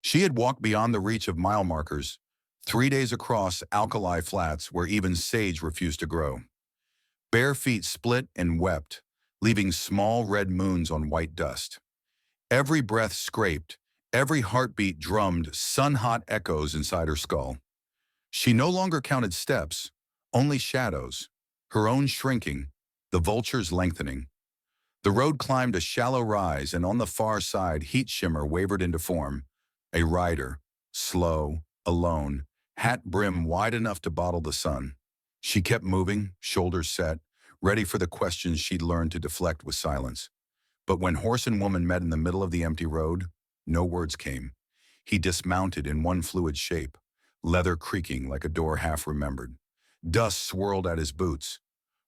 She had walked beyond the reach of mile markers, 3 days across alkali flats where even sage refused to grow. Bare feet split and wept, leaving small red moons on white dust. Every breath scraped, every heartbeat drummed sun-hot echoes inside her skull. She no longer counted steps, only shadows, her own shrinking, the vulture's lengthening. The road climbed a shallow rise, and on the far side, heat shimmer wavered into form. A rider, slow, alone, hat brim wide enough to bottle the sun. She kept moving, shoulders set, ready for the questions she'd learned to deflect with silence. But when horse and woman met in the middle of the empty road, no words came. He dismounted in one fluid shape, leather creaking like a door half remembered. Dust swirled at his boots.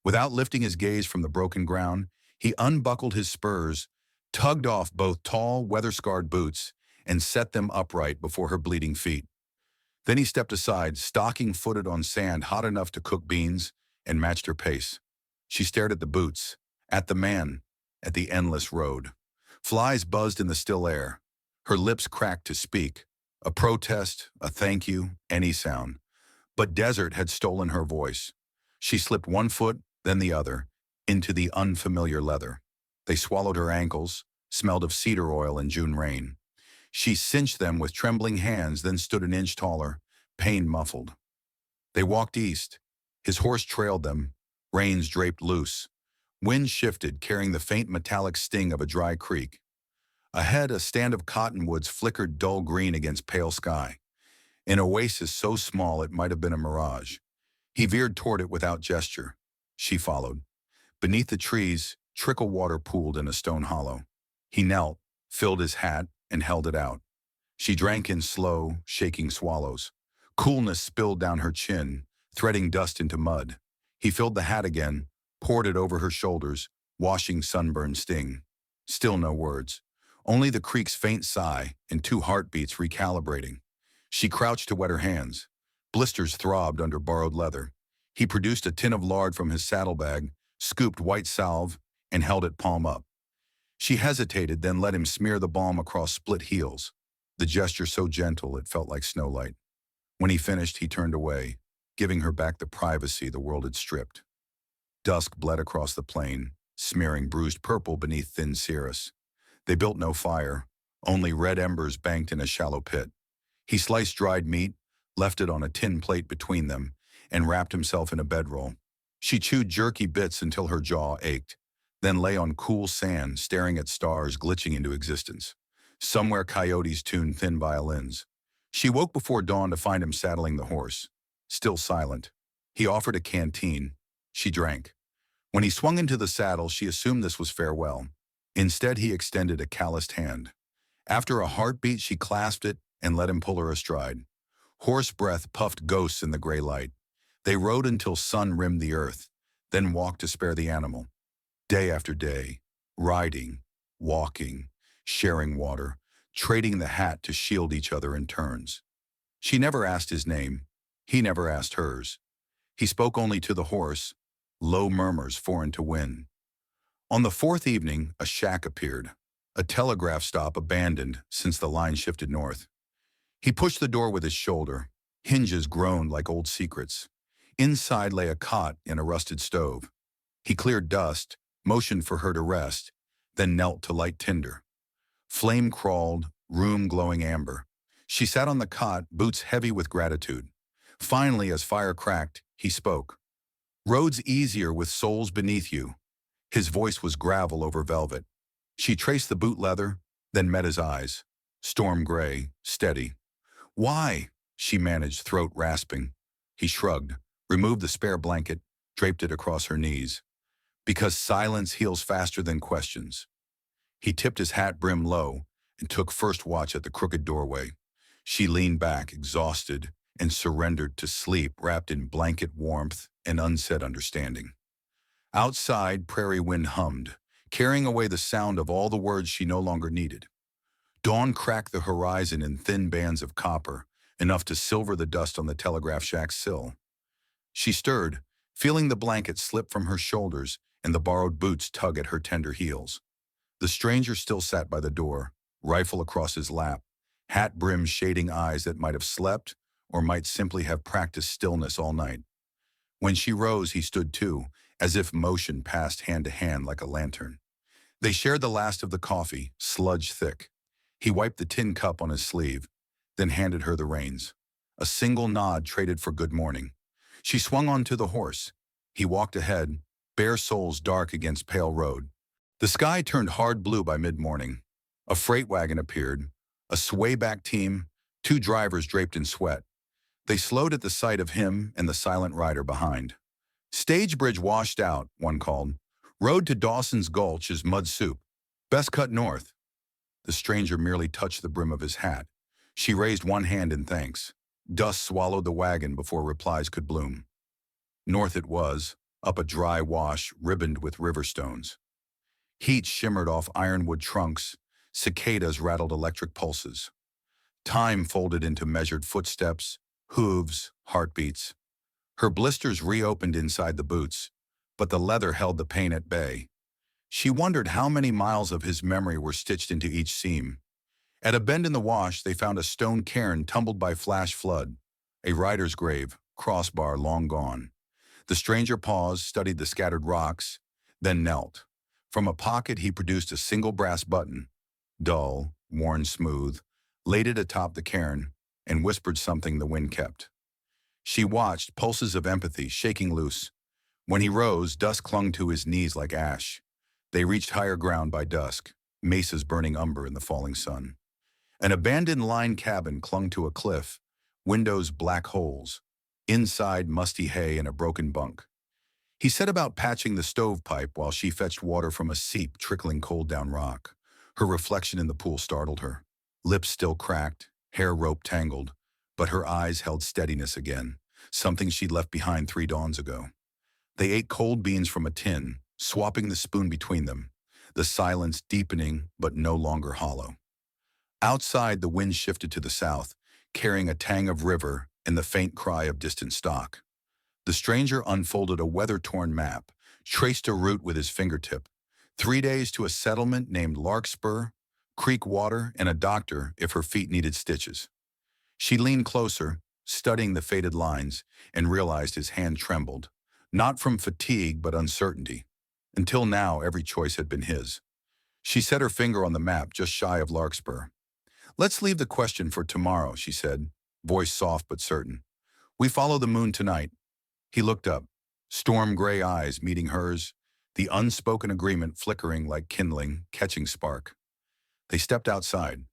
Without lifting his gaze from the broken ground, he unbuckled his spurs, tugged off both tall, weather-scarred boots, and set them upright before her bleeding feet. Then he stepped aside, stocking-footed on sand hot enough to cook beans, and matched her pace. She stared at the boots, at the man, at the endless road. Flies buzzed in the still air. Her lips cracked to speak. A protest, a thank you, any sound. But desert had stolen her voice. She slipped one foot, then the other, into the unfamiliar leather. They swallowed her ankles, smelled of cedar oil and June rain. She cinched them with trembling hands, then stood an inch taller, pain muffled. They walked east. His horse trailed them, reins draped loose. Wind shifted, carrying the faint metallic sting of a dry creek. Ahead, a stand of cottonwoods flickered dull green against pale sky. An oasis so small it might have been a mirage. He veered toward it without gesture. She followed. Beneath the trees, trickle water pooled in a stone hollow. He knelt, filled his hat, and held it out. She drank in slow, shaking swallows. Coolness spilled down her chin, threading dust into mud. He filled the hat again, poured it over her shoulders, washing sunburn sting. Still no words. Only the creek's faint sigh and two heartbeats recalibrating. She crouched to wet her hands. Blisters throbbed under borrowed leather. He produced a tin of lard from his saddlebag, scooped white salve, and held it palm up. She hesitated, then let him smear the balm across split heels, the gesture so gentle it felt like snowlight. When he finished, he turned away, giving her back the privacy the world had stripped. Dusk bled across the plain, smearing bruised purple beneath thin cirrus. They built no fire, only red embers banked in a shallow pit. He sliced dried meat, left it on a tin plate between them, and wrapped himself in a bedroll. She chewed jerky bits until her jaw ached, then lay on cool sand, staring at stars glitching into existence. Somewhere coyotes tuned thin violins. She woke before dawn to find him saddling the horse. Still silent. He offered a canteen. She drank. When he swung into the saddle, she assumed this was farewell. Instead, he extended a calloused hand. After a heartbeat, she clasped it and let him pull her astride. Horse breath puffed ghosts in the gray light. They rode until sun rimmed the earth, then walked to spare the animal. Day after day, riding, walking, sharing water, trading the hat to shield each other in turns. She never asked his name. He never asked hers. He spoke only to the horse, low murmurs foreign to wind. On the fourth evening, a shack appeared, a telegraph stop abandoned since the line shifted north. He pushed the door with his shoulder. Hinges groaned like old secrets. Inside lay a cot and a rusted stove. He cleared dust, motioned for her to rest, then knelt to light tinder. Flame crawled, room glowing amber. She sat on the cot, boots heavy with gratitude. Finally, as fire cracked, he spoke. "Roads easier with souls beneath you." His voice was gravel over velvet. She traced the boot leather, then met his eyes. Storm gray, steady. "Why?" she managed, throat rasping. He shrugged, removed the spare blanket, draped it across her knees. "Because silence heals faster than questions." He tipped his hat brim low and took first watch at the crooked doorway. She leaned back, exhausted, and surrendered to sleep wrapped in blanket warmth and unsaid understanding. Outside, prairie wind hummed, carrying away the sound of all the words she no longer needed. Dawn cracked the horizon in thin bands of copper, enough to silver the dust on the telegraph shack's sill. She stirred, feeling the blanket slip from her shoulders and the borrowed boots tug at her tender heels. The stranger still sat by the door, rifle across his lap, hat brim shading eyes that might have slept or might simply have practiced stillness all night. When she rose, he stood too, as if motion passed hand to hand like a lantern. They shared the last of the coffee, sludge thick. He wiped the tin cup on his sleeve, then handed her the reins. A single nod traded for good morning. She swung onto the horse. He walked ahead, bare soles dark against pale road. The sky turned hard blue by mid-morning. A freight wagon appeared, a swayback team, two drivers draped in sweat. They slowed at the sight of him and the silent rider behind. Stage bridge washed out, one called. Road to Dawson's Gulch is mud soup. Best cut north. The stranger merely touched the brim of his hat. She raised one hand in thanks. Dust swallowed the wagon before replies could bloom. North it was, up a dry wash ribboned with river stones. Heat shimmered off ironwood trunks. Cicadas rattled electric pulses. Time folded into measured footsteps, hooves, heartbeats. Her blisters reopened inside the boots, but the leather held the pain at bay. She wondered how many miles of his memory were stitched into each seam. At a bend in the wash, they found a stone cairn tumbled by flash flood, a rider's grave, crossbar long gone. The stranger paused, studied the scattered rocks, then knelt. From a pocket, he produced a single brass button, dull, worn smooth, laid it atop the cairn, and whispered something the wind kept. She watched, pulses of empathy shaking loose. When he rose, dust clung to his knees like ash. They reached higher ground by dusk, mesas burning umber in the falling sun. An abandoned line cabin clung to a cliff, windows black holes. Inside, musty hay and a broken bunk. He set about patching the stovepipe while she fetched water from a seep trickling cold down rock. Her reflection in the pool startled her. Lips still cracked, hair rope tangled, but her eyes held steadiness again, something she'd left behind 3 dawns ago. They ate cold beans from a tin, swapping the spoon between them, the silence deepening but no longer hollow. Outside, the wind shifted to the south, carrying a tang of river and the faint cry of distant stock. The stranger unfolded a weather-torn map, traced a route with his fingertip. 3 days to a settlement named Larkspur, creek water, and a doctor if her feet needed stitches. She leaned closer, studying the faded lines, and realized his hand trembled, not from fatigue but uncertainty. Until now, every choice had been his. She set her finger on the map just shy of Larkspur. "Let's leave the question for tomorrow," she said, voice soft but certain. "We follow the moon tonight." He looked up, storm-gray eyes meeting hers, the unspoken agreement flickering like kindling, catching spark. They stepped outside.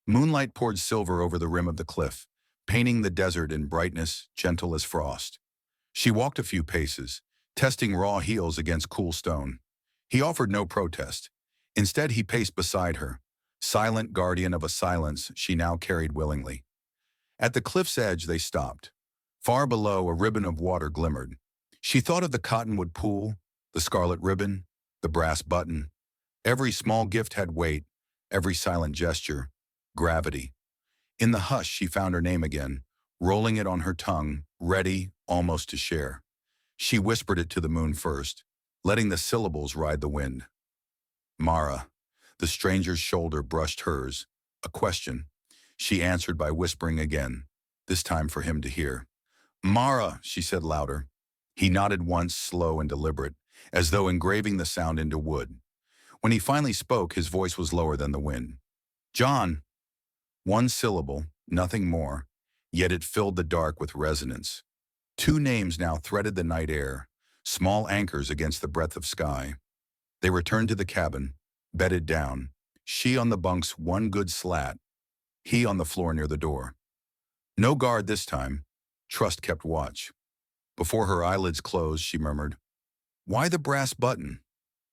Moonlight poured silver over the rim of the cliff, painting the desert in brightness gentle as frost. She walked a few paces, testing raw heels against cool stone. He offered no protest. Instead, he paced beside her, silent guardian of a silence she now carried willingly. At the cliff's edge, they stopped. Far below, a ribbon of water glimmered. She thought of the cottonwood pool, the scarlet ribbon, the brass button. Every small gift had weight, every silent gesture, gravity. In the hush, she found her name again, rolling it on her tongue, ready, almost to share. She whispered it to the moon first, letting the syllables ride the wind. "Mara." The stranger's shoulder brushed hers. A question. She answered by whispering again, this time for him to hear. "Mara," she said louder. He nodded once, slow and deliberate, as though engraving the sound into wood. When he finally spoke, his voice was lower than the wind. "John." One syllable, nothing more, yet it filled the dark with resonance. 2 names now threaded the night air, small anchors against the breadth of sky. They returned to the cabin, bedded down, she on the bunk's one good slat, he on the floor near the door. No guard this time. Trust kept watch. Before her eyelids closed, she murmured, "Why the brass button?"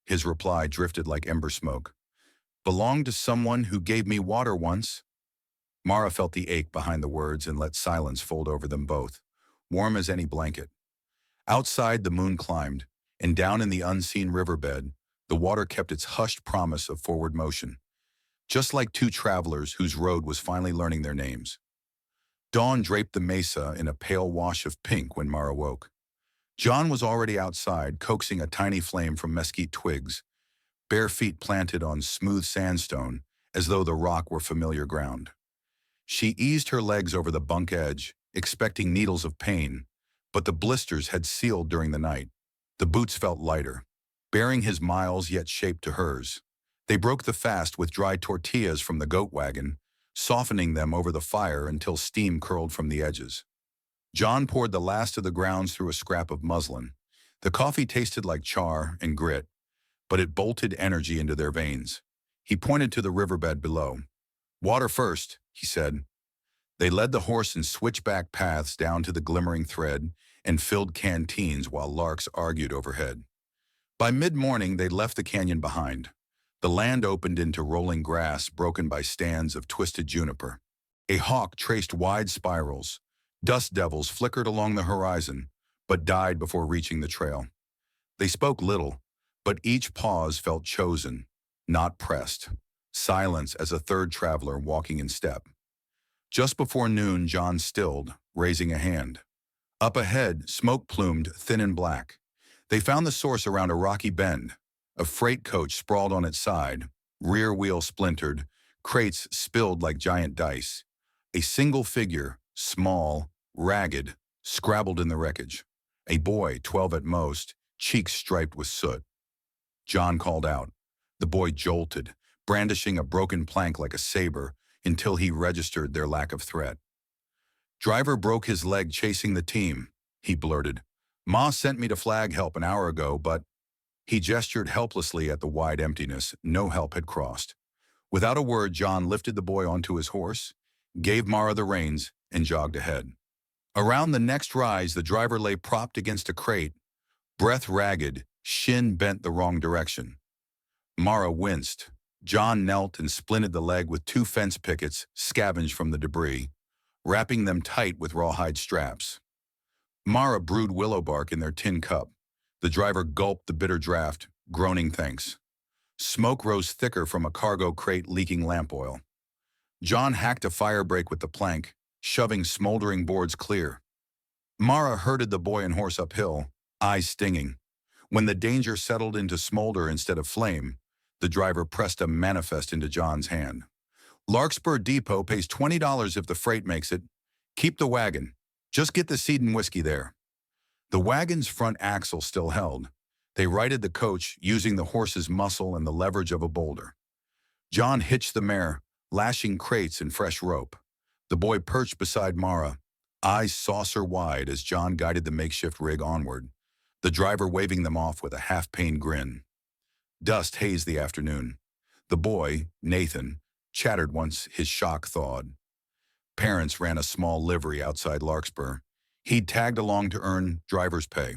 His reply drifted like ember smoke. "Belonged to someone who gave me water once." Mara felt the ache behind the words and let silence fold over them both, warm as any blanket. Outside, the moon climbed, and down in the unseen riverbed, the water kept its hushed promise of forward motion, just like 2 travelers whose road was finally learning their names. Dawn draped the mesa in a pale wash of pink when Mara woke. John was already outside, coaxing a tiny flame from mesquite twigs, bare feet planted on smooth sandstone, as though the rock were familiar ground. She eased her legs over the bunk edge, expecting needles of pain, but the blisters had sealed during the night. The boots felt lighter, bearing his miles yet shaped to hers. They broke the fast with dry tortillas from the goat wagon, softening them over the fire until steam curled from the edges. John poured the last of the grounds through a scrap of muslin. The coffee tasted like char and grit, but it bolted energy into their veins. He pointed to the riverbed below. "Water first," he said. They led the horse in switchback paths down to the glimmering thread and filled canteens while larks argued overhead. By mid-morning, they left the canyon behind. The land opened into rolling grass broken by stands of twisted juniper. A hawk traced wide spirals. Dust devils flickered along the horizon, but died before reaching the trail. They spoke little, but each pause felt chosen, not pressed. Silence as a third traveler walking in step. Just before noon, John stilled, raising a hand. Up ahead, smoke plumed, thin and black. They found the source around a rocky bend. A freight coach sprawled on its side, rear wheel splintered, crates spilled like giant dice. A single figure, small, ragged, scrabbled in the wreckage. A boy, 12 at most, cheeks striped with soot. John called out. The boy jolted, brandishing a broken plank like a saber, until he registered their lack of threat. "Driver broke his leg chasing the team," he blurted. "Ma sent me to flag help an hour ago, but—" He gestured helplessly at the wide emptiness. No help had crossed. Without a word, John lifted the boy onto his horse, gave Mara the reins, and jogged ahead. Around the next rise, the driver lay propped against a crate, breath ragged, shin bent the wrong direction. Mara winced. John knelt and splinted the leg with two fence pickets scavenged from the debris, wrapping them tight with rawhide straps. Mara brewed willow bark in their tin cup. The driver gulped the bitter draft, groaning thanks. Smoke rose thicker from a cargo crate leaking lamp oil. John hacked a fire break with the plank, shoving smoldering boards clear. Mara herded the boy and horse uphill, eyes stinging. When the danger settled into smolder instead of flame, the driver pressed a manifest into John's hand. "Larkspur Depot pays $20 if the freight makes it. Keep the wagon. Just get the seed and whiskey there." The wagon's front axle still held. They righted the coach using the horse's muscle and the leverage of a boulder. John hitched the mare, lashing crates and fresh rope. The boy perched beside Mara, eyes saucer-wide as John guided the makeshift rig onward, the driver waving them off with a half-pained grin. Dust hazed the afternoon. The boy, Nathan, chattered once his shock thawed. Parents ran a small livery outside Larkspur. He'd tagged along to earn driver's pay.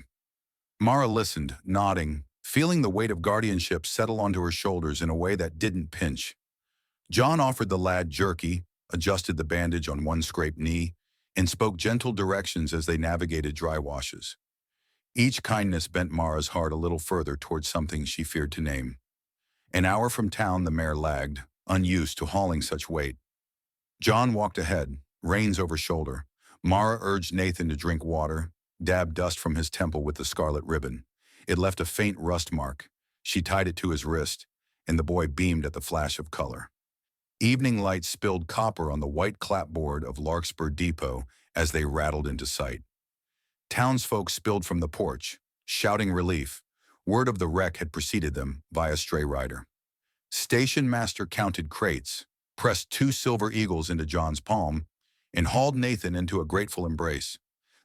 Mara listened, nodding, feeling the weight of guardianship settle onto her shoulders in a way that didn't pinch. John offered the lad jerky, adjusted the bandage on one scraped knee, and spoke gentle directions as they navigated dry washes. Each kindness bent Mara's heart a little further towards something she feared to name. An hour from town, the mare lagged, unused to hauling such weight. John walked ahead, reins over shoulder. Mara urged Nathan to drink water, dabbed dust from his temple with the scarlet ribbon. It left a faint rust mark. She tied it to his wrist, and the boy beamed at the flash of color. Evening light spilled copper on the white clapboard of Larkspur Depot as they rattled into sight. Townsfolk spilled from the porch, shouting relief. Word of the wreck had preceded them via stray rider. Station master counted crates, pressed 2 silver eagles into John's palm, and hauled Nathan into a grateful embrace.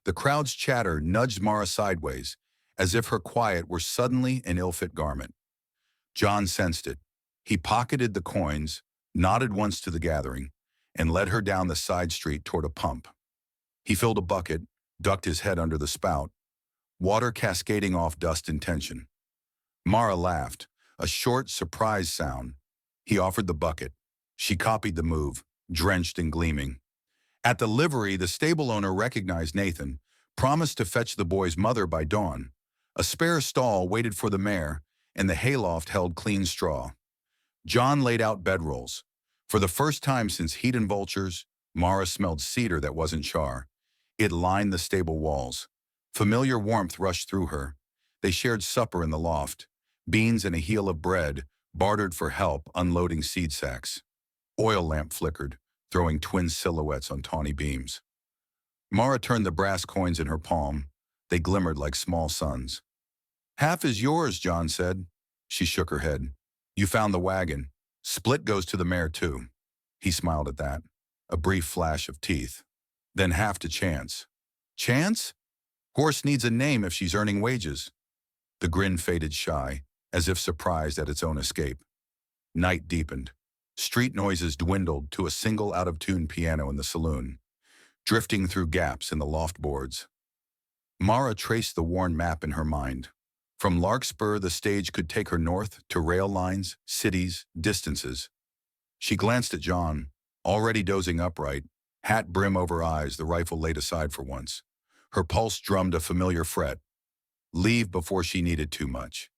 The crowd's chatter nudged Mara sideways, as if her quiet were suddenly an ill-fit garment. John sensed it. He pocketed the coins, nodded once to the gathering, and led her down the side street toward a pump. He filled a bucket, ducked his head under the spout, water cascading off dust in tension. Mara laughed, a short, surprised sound. He offered the bucket. She copied the move, drenched and gleaming. At the livery, the stable owner recognized Nathan, promised to fetch the boy's mother by dawn. A spare stall waited for the mare, and the hayloft held clean straw. John laid out bedrolls. For the first time since heat and vultures, Mara smelled cedar that wasn't char. It lined the stable walls. Familiar warmth rushed through her. They shared supper in the loft. Beans and a heel of bread, bartered for help unloading seed sacks. Oil lamp flickered, throwing twin silhouettes on tawny beams. Mara turned the brass coins in her palm. They glimmered like small suns. "Half is yours," John said. She shook her head. "You found the wagon. Split goes to the mare, too." He smiled at that. A brief flash of teeth. "Then half to Chance." "Chance? Horse needs a name if she's earning wages." The grin faded shy, as if surprised at its own escape. Night deepened. Street noises dwindled to a single out-of-tune piano in the saloon, drifting through gaps in the loft boards. Mara traced the worn map in her mind. From Larkspur, the stage could take her north to rail lines, cities, distances. She glanced at John, already dozing upright, hat brim over eyes, the rifle laid aside for once. Her pulse drummed a familiar fret. Leave before she needed too much.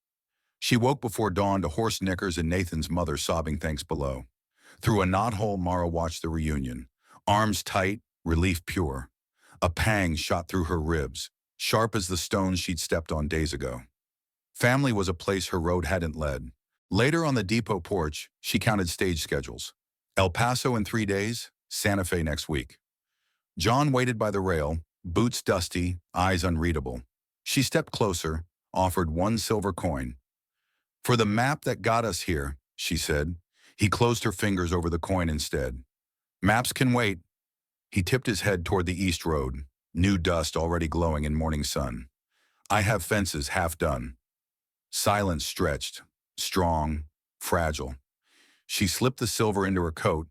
She woke before dawn to horse knickers and Nathan's mother sobbing thanks below. Through a knothole, Mara watched the reunion. Arms tight, relief pure. A pang shot through her ribs, sharp as the stones she'd stepped on days ago. Family was a place her road hadn't led. Later on the depot porch, she counted stage schedules. El Paso in 3 days, Santa Fe next week. John waited by the rail, boots dusty, eyes unreadable. She stepped closer, offered one silver coin. "For the map that got us here," she said. He closed her fingers over the coin instead. "Maps can wait." He tipped his head toward the east road, new dust already glowing in morning sun. "I have fences half done." Silence stretched, strong, fragile. She slipped the silver into her coat,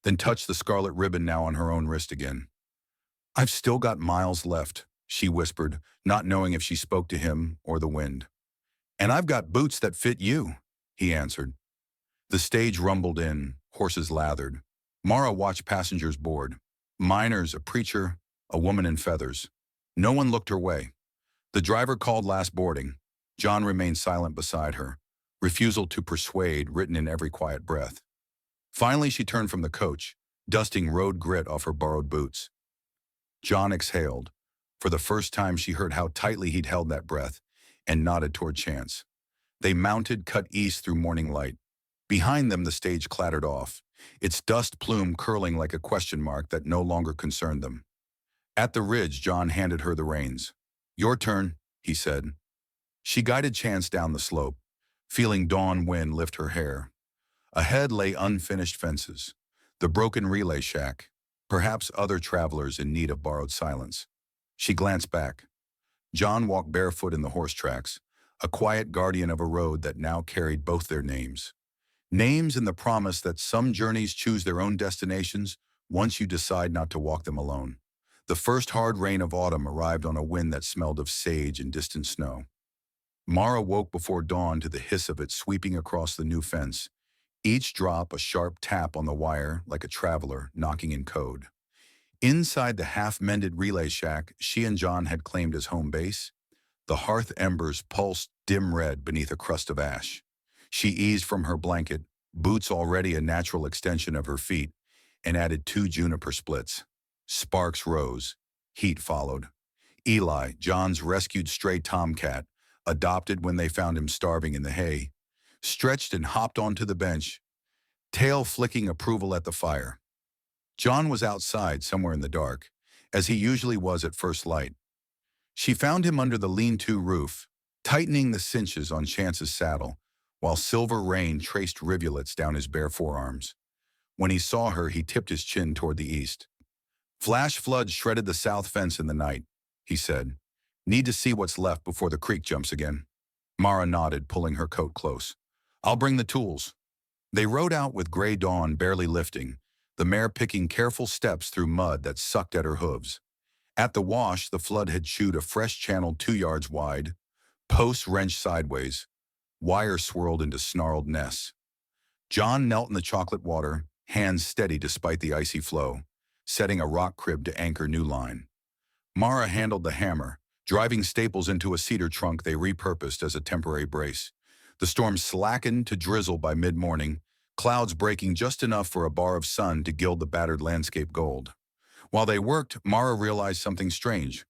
then touched the scarlet ribbon now on her own wrist again. "I've still got miles left," she whispered, not knowing if she spoke to him or the wind. "And I've got boots that fit you," he answered. The stage rumbled in, horses lathered. Mara watched passengers board. Miners, a preacher, a woman in feathers. No one looked her way. The driver called last boarding. John remained silent beside her, refusal to persuade written in every quiet breath. Finally, she turned from the coach, dusting road grit off her borrowed boots. John exhaled. For the first time, she heard how tightly he'd held that breath, and nodded toward Chance. They mounted, cut east through morning light. Behind them, the stage clattered off, its dust plume curling like a question mark that no longer concerned them. At the ridge, John handed her the reins. "Your turn," he said. She guided Chance down the slope, feeling dawn wind lift her hair. Ahead lay unfinished fences, the broken relay shack, perhaps other travelers in need of borrowed silence. She glanced back. John walked barefoot in the horse tracks, a quiet guardian of a road that now carried both their names. Names and the promise that some journeys choose their own destinations once you decide not to walk them alone. The first hard rain of autumn arrived on a wind that smelled of sage and distant snow. Mara woke before dawn to the hiss of it sweeping across the new fence, each drop a sharp tap on the wire like a traveler knocking in code. Inside the half-mended relay shack she and John had claimed as home base, the hearth embers pulsed dim red beneath a crust of ash. She eased from her blanket, boots already a natural extension of her feet, and added 2 juniper splits. Sparks rose. Heat followed. Eli, John's rescued stray tomcat, adopted when they found him starving in the hay, stretched and hopped onto the bench, tail flicking approval at the fire. John was outside somewhere in the dark, as he usually was at first light. She found him under the lean-to roof, tightening the cinches on Chance's saddle, while silver rain traced rivulets down his bare forearms. When he saw her, he tipped his chin toward the east. "Flash floods shredded the south fence in the night," he said. "Need to see what's left before the creek jumps again." Mara nodded, pulling her coat close. "I'll bring the tools." They rode out with gray dawn barely lifting, the mare picking careful steps through mud that sucked at her hooves. At the wash, the flood had chewed a fresh channel 2 yards wide, posts wrenched sideways, wires swirled into snarled nests. John knelt in the chocolate water, hands steady despite the icy flow, setting a rock crib to anchor new line. Mara handled the hammer, driving staples into a cedar trunk they repurposed as a temporary brace. The storm slackened to drizzle by mid-morning, clouds breaking just enough for a bar of sun to gild the battered landscape gold. While they worked, Mara realized something strange.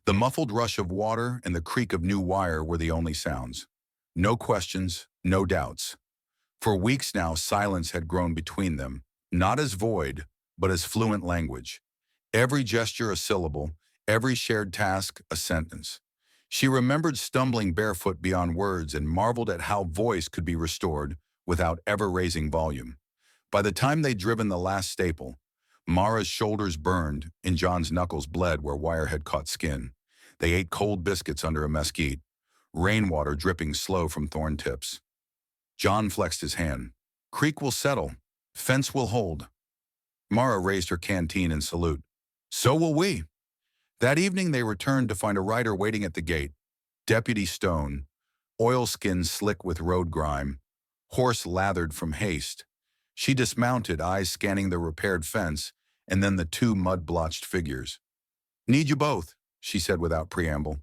The muffled rush of water and the creak of new wire were the only sounds. No questions, no doubts. For weeks now, silence had grown between them, not as void, but as fluent language. Every gesture a syllable, every shared task a sentence. She remembered stumbling barefoot beyond words and marveled at how voice could be restored without ever raising volume. By the time they'd driven the last staple, Mara's shoulders burned and John's knuckles bled where wire had caught skin. They ate cold biscuits under a mesquite, rainwater dripping slow from thorn tips. John flexed his hand. Creek will settle. Fence will hold. Mara raised her canteen in salute. So will we. That evening they returned to find a rider waiting at the gate. Deputy Stone, oilskin slick with road grime, horse lathered from haste. She dismounted, eyes scanning the repaired fence, and then the two mud-blotched figures. Need you both, she said without preamble.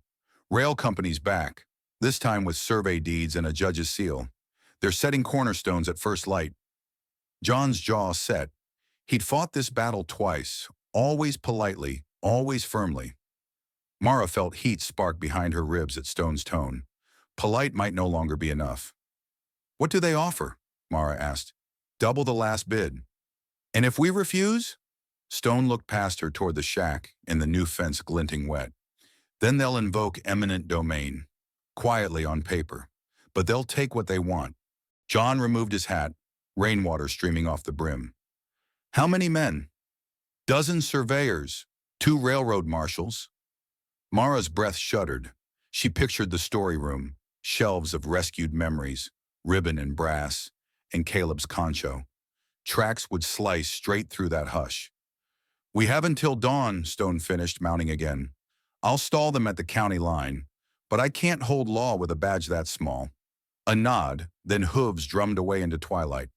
Rail company's back, this time with survey deeds and a judge's seal. They're setting cornerstones at first light. John's jaw set. He'd fought this battle twice, always politely, always firmly. Mara felt heat spark behind her ribs at Stone's tone. Polite might no longer be enough. What do they offer? Mara asked. Double the last bid. And if we refuse? Stone looked past her toward the shack and the new fence glinting wet. Then they'll invoke eminent domain. Quietly on paper. But they'll take what they want. John removed his hat, rainwater streaming off the brim. How many men? Dozen surveyors, 2 railroad marshals. Mara's breath shuddered. She pictured the story room, shelves of rescued memories, ribbon and brass, and Caleb's concho. Tracks would slice straight through that hush. We have until dawn, Stone finished, mounting again. I'll stall them at the county line, but I can't hold law with a badge that small. A nod, then hooves drummed away into twilight.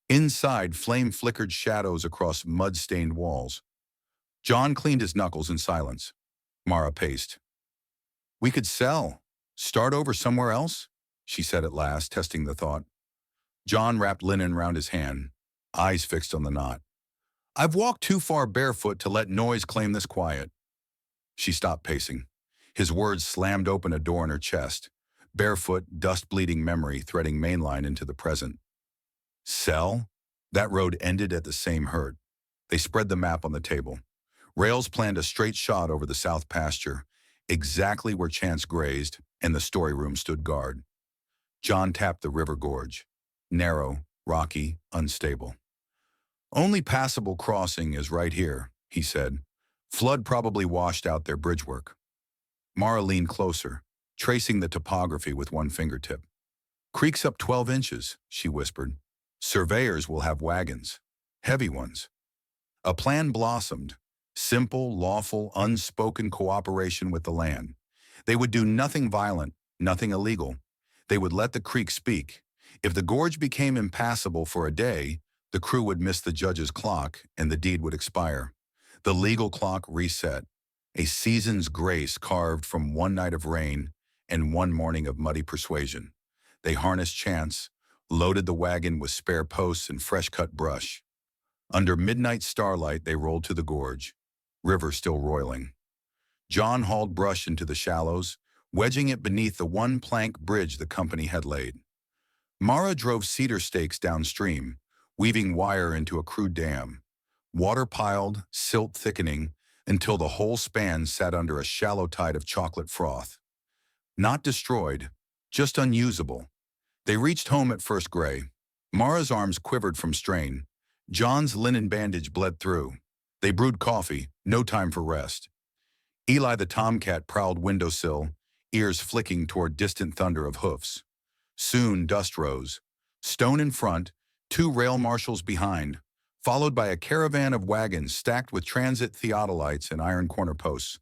Inside, flame flickered shadows across mud-stained walls. John cleaned his knuckles in silence. Mara paced. We could sell. Start over somewhere else? She said at last, testing the thought. John wrapped linen round his hand, eyes fixed on the knot. I've walked too far barefoot to let noise claim this quiet. She stopped pacing. His words slammed open a door in her chest. Barefoot, dust-bleeding memory threading mainline into the present. Sell? That road ended at the same hurt. They spread the map on the table. Rails planned a straight shot over the south pasture, exactly where Chance grazed, and the story room stood guard. John tapped the river gorge. Narrow, rocky, unstable. Only passable crossing is right here, he said. Flood probably washed out their bridge work. Mara leaned closer, tracing the topography with one fingertip. Creek's up 12 inches, she whispered. Surveyors will have wagons. Heavy ones. A plan blossomed. Simple, lawful, unspoken cooperation with the land. They would do nothing violent, nothing illegal. They would let the creek speak. If the gorge became impassable for a day, the crew would miss the judge's clock and the deed would expire. The legal clock reset. A season's grace carved from one night of rain and one morning of muddy persuasion. They harnessed Chance, loaded the wagon with spare posts and fresh-cut brush. Under midnight starlight, they rolled to the gorge, river still roiling. John hauled brush into the shallows, wedging it beneath the one-plank bridge the company had laid. Mara drove cedar stakes downstream, weaving wire into a crude dam. Water piled, silt thickening, until the whole span sat under a shallow tide of chocolate froth. Not destroyed, just unusable. They reached home at first gray. Mara's arms quivered from strain. John's linen bandage bled through. They brewed coffee, no time for rest. Eli the tomcat prowled windowsill, ears flicking toward distant thunder of hoofs. Soon dust rose. Stone in front, 2 rail marshals behind, followed by a caravan of wagons stacked with transit theodolites and iron corner posts.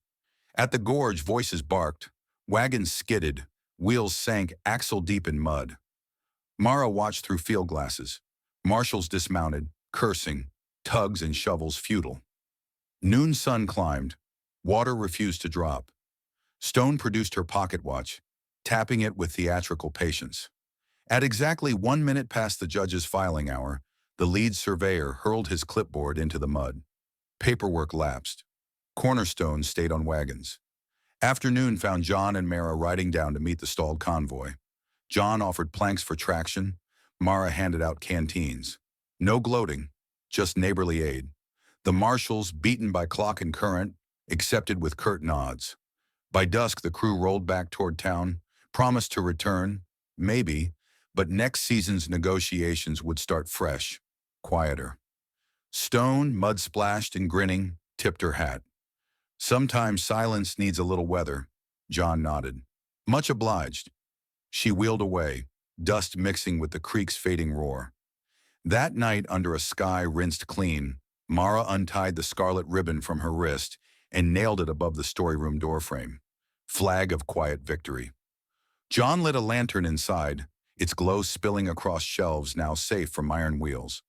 At the gorge, voices barked. Wagons skidded, wheels sank axle-deep in mud. Mara watched through field glasses. Marshals dismounted, cursing, tugs and shovels futile. Noon sun climbed. Water refused to drop. Stone produced her pocket watch, tapping it with theatrical patience. At exactly 1 minute past the judge's filing hour, the lead surveyor hurled his clipboard into the mud. Paperwork lapsed. Cornerstones stayed on wagons. Afternoon found John and Mara riding down to meet the stalled convoy. John offered planks for traction. Mara handed out canteens. No gloating, just neighborly aid. The marshals, beaten by clock and current, accepted with curt nods. By dusk, the crew rolled back toward town, promised to return, maybe, but next season's negotiations would start fresh, quieter. Stone, mud-splashed and grinning, tipped her hat. Sometimes silence needs a little weather. John nodded. Much obliged. She wheeled away, dust mixing with the creek's fading roar. That night, under a sky rinsed clean, Mara untied the scarlet ribbon from her wrist and nailed it above the storyroom doorframe. Flag of quiet victory. John lit a lantern inside, its glow spilling across shelves now safe from iron wheels.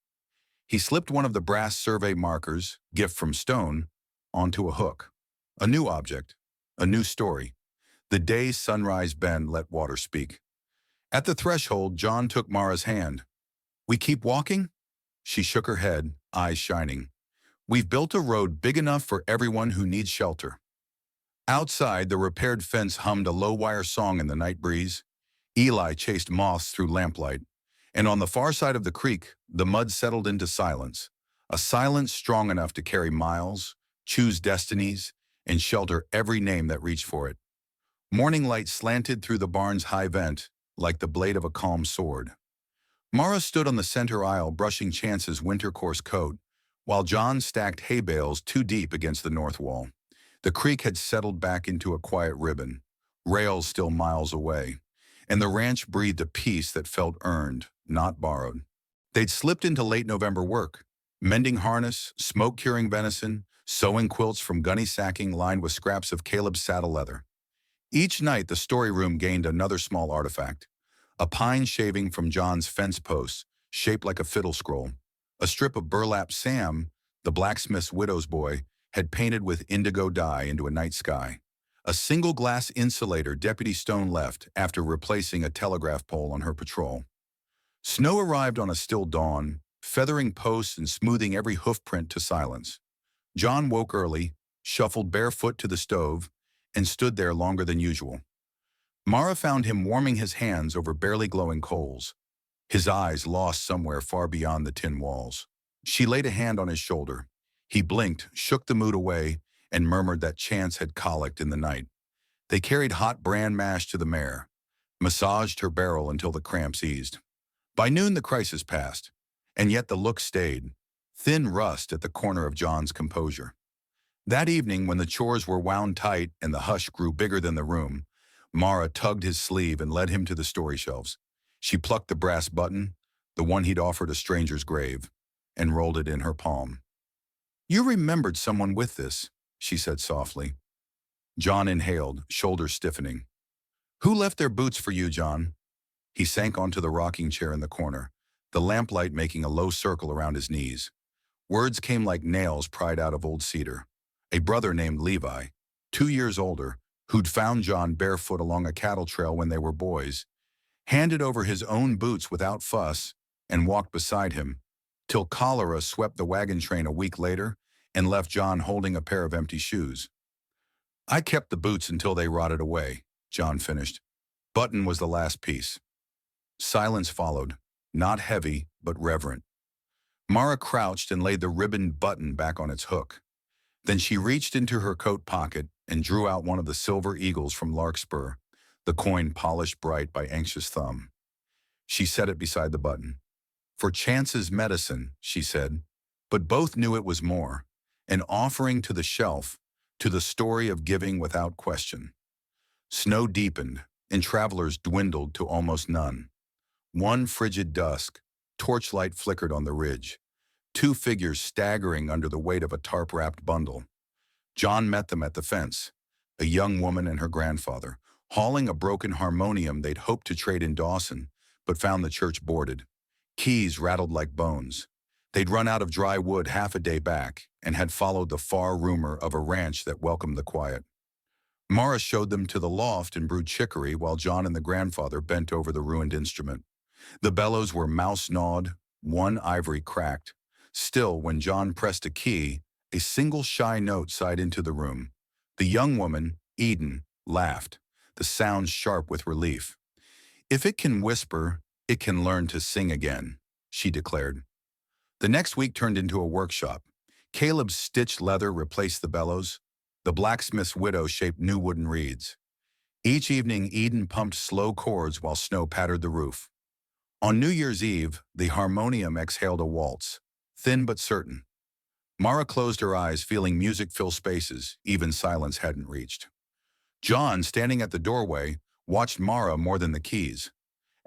He slipped one of the brass survey markers, gift from Stone, onto a hook. A new object, a new story. The day sunrise bend let water speak. At the threshold, John took Mara's hand. We keep walking? She shook her head, eyes shining. We've built a road big enough for everyone who needs shelter. Outside, the repaired fence hummed a low-wire song in the night breeze. Eli chased moths through lamplight. And on the far side of the creek, the mud settled into silence. A silence strong enough to carry miles, choose destinies, and shelter every name that reached for it. Morning light slanted through the barn's high vent, like the blade of a calm sword. Mara stood on the center aisle brushing Chance's winter coarse coat, while John stacked hay bales too deep against the north wall. The creek had settled back into a quiet ribbon, rails still miles away, and the ranch breathed a peace that felt earned, not borrowed. They'd slipped into late November work, mending harness, smoke-curing venison, sewing quilts from gunny sacking lined with scraps of Caleb's saddle leather. Each night, the storyroom gained another small artifact. A pine shaving from John's fence posts, shaped like a fiddle scroll. A strip of burlap Sam, the blacksmith's widow's boy, had painted with indigo dye into a night sky. A single glass insulator Deputy Stone left after replacing a telegraph pole on her patrol. Snow arrived on a still dawn, feathering posts and smoothing every hoofprint to silence. John woke early, shuffled barefoot to the stove, and stood there longer than usual. Mara found him warming his hands over barely glowing coals, his eyes lost somewhere far beyond the tin walls. She laid a hand on his shoulder. He blinked, shook the mood away, and murmured that Chance had colicked in the night. They carried hot bran mash to the mare, massaged her barrel until the cramps eased. By noon, the crisis passed, and yet the look stayed, thin rust at the corner of John's composure. That evening, when the chores were wound tight and the hush grew bigger than the room, Mara tugged his sleeve and led him to the story shelves. She plucked the brass button, the one he'd offered a stranger's grave, and rolled it in her palm. You remembered someone with this, she said softly. John inhaled, shoulders stiffening. Who left their boots for you, John? He sank onto the rocking chair in the corner, the lamplight making a low circle around his knees. Words came like nails pried out of old cedar. A brother named Levi, 2 years older, who'd found John barefoot along a cattle trail when they were boys, handed over his own boots without fuss, and walked beside him, till cholera swept the wagon train a week later and left John holding a pair of empty shoes. I kept the boots until they rotted away, John finished. Button was the last piece. Silence followed, not heavy, but reverent. Mara crouched and laid the ribboned button back on its hook. Then she reached into her coat pocket and drew out one of the silver eagles from Larkspur, the coin polished bright by anxious thumb. She set it beside the button. For Chance's medicine, she said, but both knew it was more, an offering to the shelf, to the story of giving without question. Snow deepened, and travelers dwindled to almost none. One frigid dusk, torchlight flickered on the ridge, 2 figures staggering under the weight of a tarp-wrapped bundle. John met them at the fence, a young woman and her grandfather, hauling a broken harmonium they'd hoped to trade in Dawson, but found the church boarded. Keys rattled like bones. They'd run out of dry wood half a day back and had followed the far rumor of a ranch that welcomed the quiet. Mara showed them to the loft and brewed chicory while John and the grandfather bent over the ruined instrument. The bellows were mouse-gnawed, one ivory cracked. Still, when John pressed a key, a single shy note sighed into the room. The young woman, Eden, laughed, the sound sharp with relief. If it can whisper, it can learn to sing again, she declared. The next week turned into a workshop. Caleb's stitched leather replaced the bellows. The blacksmith's widow shaped new wooden reeds. Each evening, Eden pumped slow chords while snow pattered the roof. On New Year's Eve, the harmonium exhaled a waltz, thin but certain. Mara closed her eyes, feeling music fill spaces even silence hadn't reached. John, standing at the doorway, watched Mara more than the keys.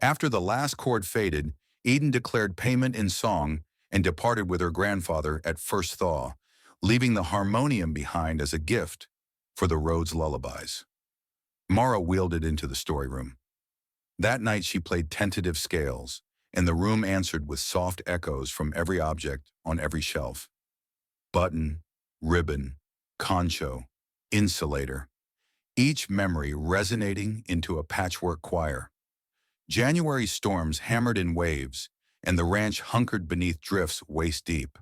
After the last chord faded, Eden declared payment in song and departed with her grandfather at first thaw, leaving the harmonium behind as a gift for the road's lullabies. Mara wheeled it into the storyroom. That night she played tentative scales, and the room answered with soft echoes from every object on every shelf. Button, ribbon, concho, insulator, each memory resonating into a patchwork choir. January storms hammered in waves, and the ranch hunkered beneath drifts waist-deep.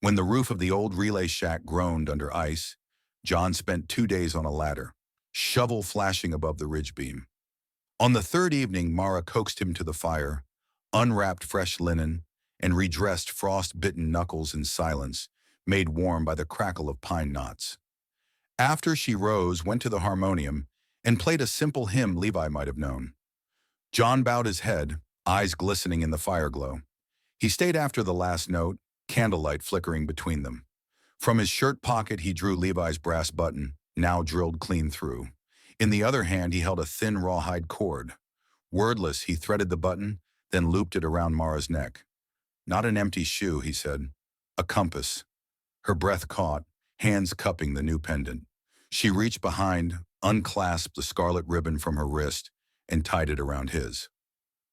When the roof of the old relay shack groaned under ice, John spent 2 days on a ladder, shovel flashing above the ridge beam. On the third evening, Mara coaxed him to the fire, unwrapped fresh linen, and redressed frost-bitten knuckles in silence, made warm by the crackle of pine knots. After she rose, went to the harmonium, and played a simple hymn Levi might have known. John bowed his head, eyes glistening in the fire glow. He stayed after the last note, candlelight flickering between them. From his shirt pocket he drew Levi's brass button, now drilled clean through. In the other hand he held a thin rawhide cord. Wordless, he threaded the button, then looped it around Mara's neck. "Not an empty shoe," he said. "A compass." Her breath caught, hands cupping the new pendant. She reached behind, unclasped the scarlet ribbon from her wrist, and tied it around his.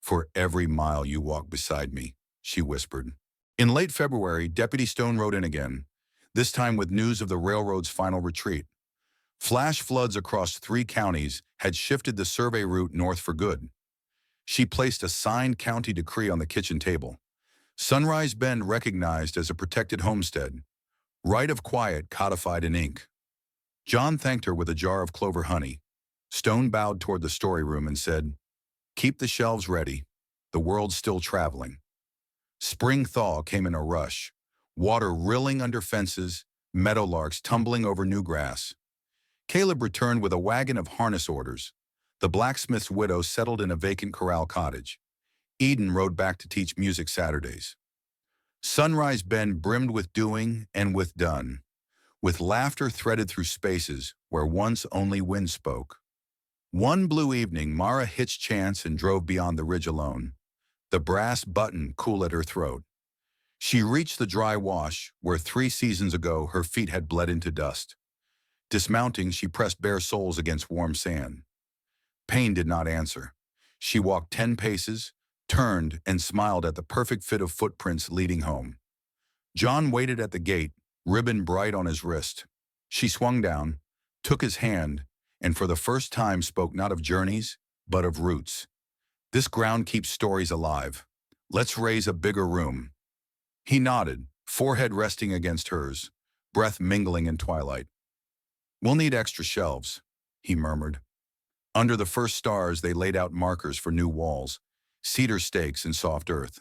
"For every mile you walk beside me," she whispered. In late February, Deputy Stone rode in again, this time with news of the railroad's final retreat. Flash floods across 3 counties had shifted the survey route north for good. She placed a signed county decree on the kitchen table. Sunrise Bend recognized as a protected homestead. Right of quiet codified in ink. John thanked her with a jar of clover honey. Stone bowed toward the storyroom and said, "Keep the shelves ready. The world's still traveling." Spring thaw came in a rush. Water rilling under fences, meadowlarks tumbling over new grass. Caleb returned with a wagon of harness orders. The blacksmith's widow settled in a vacant corral cottage. Eden rode back to teach music Saturdays. Sunrise Bend brimmed with doing and with done, with laughter threaded through spaces where once only wind spoke. One blue evening, Mara hitched Chance and drove beyond the ridge alone, the brass button cool at her throat. She reached the dry wash where 3 seasons ago her feet had bled into dust. Dismounting, she pressed bare soles against warm sand. Pain did not answer. She walked 10 paces, turned, and smiled at the perfect fit of footprints leading home. John waited at the gate, ribbon bright on his wrist. She swung down, took his hand, and for the first time spoke not of journeys, but of roots. "This ground keeps stories alive. Let's raise a bigger room." He nodded, forehead resting against hers, breath mingling in twilight. "We'll need extra shelves," he murmured. Under the first stars they laid out markers for new walls, cedar stakes and soft earth.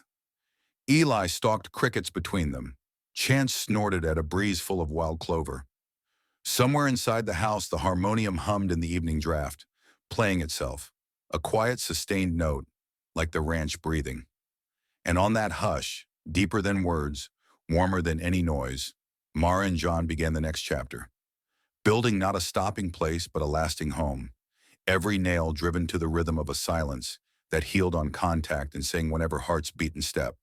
Eli stalked crickets between them. Chance snorted at a breeze full of wild clover. Somewhere inside the house the harmonium hummed in the evening draft, playing itself, a quiet sustained note, like the ranch breathing. And on that hush, deeper than words, warmer than any noise, Mara and John began the next chapter. Building not a stopping place but a lasting home, every nail driven to the rhythm of a silence that healed on contact and sang whenever hearts beat in step.